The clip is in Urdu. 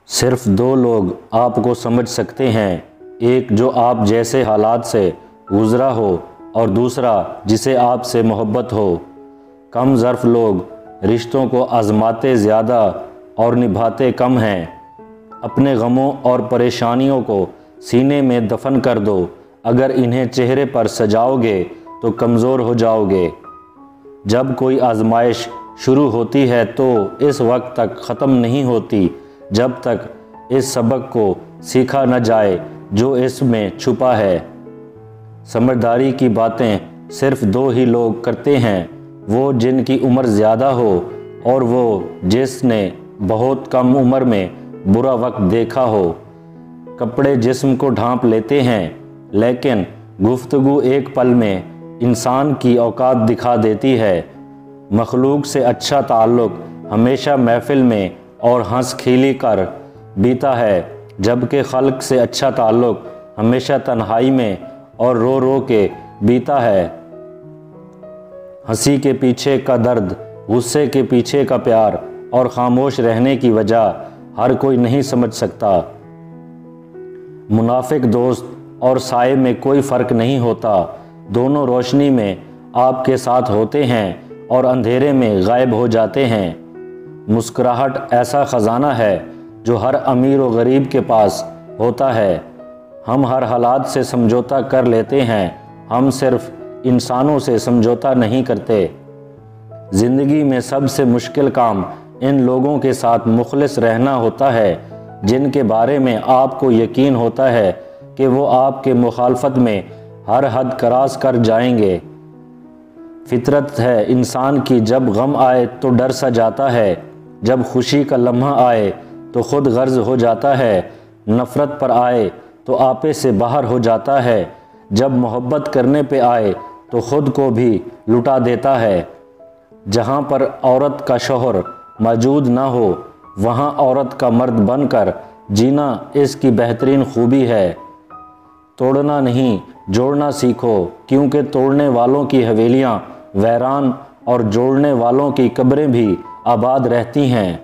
صرف دو لوگ آپ کو سمجھ سکتے ہیں، ایک جو آپ جیسے حالات سے گزرا ہو اور دوسرا جسے آپ سے محبت ہو۔ کم ظرف لوگ رشتوں کو آزماتے زیادہ اور نبھاتے کم ہیں۔ اپنے غموں اور پریشانیوں کو سینے میں دفن کر دو، اگر انہیں چہرے پر سجاؤ گے تو کمزور ہو جاؤ گے۔ جب کوئی آزمائش شروع ہوتی ہے تو اس وقت تک ختم نہیں ہوتی جب تک اس سبق کو سیکھا نہ جائے جو اس میں چھپا ہے۔ سمجھداری کی باتیں صرف دو ہی لوگ کرتے ہیں، وہ جن کی عمر زیادہ ہو اور وہ جس نے بہت کم عمر میں برا وقت دیکھا ہو۔ کپڑے جسم کو ڈھانپ لیتے ہیں، لیکن گفتگو ایک پل میں انسان کی اوقات دکھا دیتی ہے۔ مخلوق سے اچھا تعلق ہمیشہ محفل میں اور ہنس کھیلی کر بیتا ہے، جبکہ خلق سے اچھا تعلق ہمیشہ تنہائی میں اور رو رو کے بیتا ہے۔ ہنسی کے پیچھے کا درد، غصے کے پیچھے کا پیار اور خاموش رہنے کی وجہ ہر کوئی نہیں سمجھ سکتا۔ منافق دوست اور سائے میں کوئی فرق نہیں ہوتا، دونوں روشنی میں آپ کے ساتھ ہوتے ہیں اور اندھیرے میں غائب ہو جاتے ہیں۔ مسکراہٹ ایسا خزانہ ہے جو ہر امیر و غریب کے پاس ہوتا ہے۔ ہم ہر حالات سے سمجھوتا کر لیتے ہیں، ہم صرف انسانوں سے سمجھوتا نہیں کرتے۔ زندگی میں سب سے مشکل کام ان لوگوں کے ساتھ مخلص رہنا ہوتا ہے جن کے بارے میں آپ کو یقین ہوتا ہے کہ وہ آپ کے مخالفت میں ہر حد کراس کر جائیں گے۔ فطرت ہے انسان کی، جب غم آئے تو ڈر سا جاتا ہے، جب خوشی کا لمحہ آئے تو خود غرض ہو جاتا ہے، نفرت پر آئے تو آپے سے باہر ہو جاتا ہے، جب محبت کرنے پہ آئے تو خود کو بھی لٹا دیتا ہے۔ جہاں پر عورت کا شوہر موجود نہ ہو، وہاں عورت کا مرد بن کر جینا اس کی بہترین خوبی ہے۔ توڑنا نہیں، جوڑنا سیکھو، کیونکہ توڑنے والوں کی حویلیاں ویران اور جوڑنے والوں کی قبریں بھی آباد رہتی ہیں۔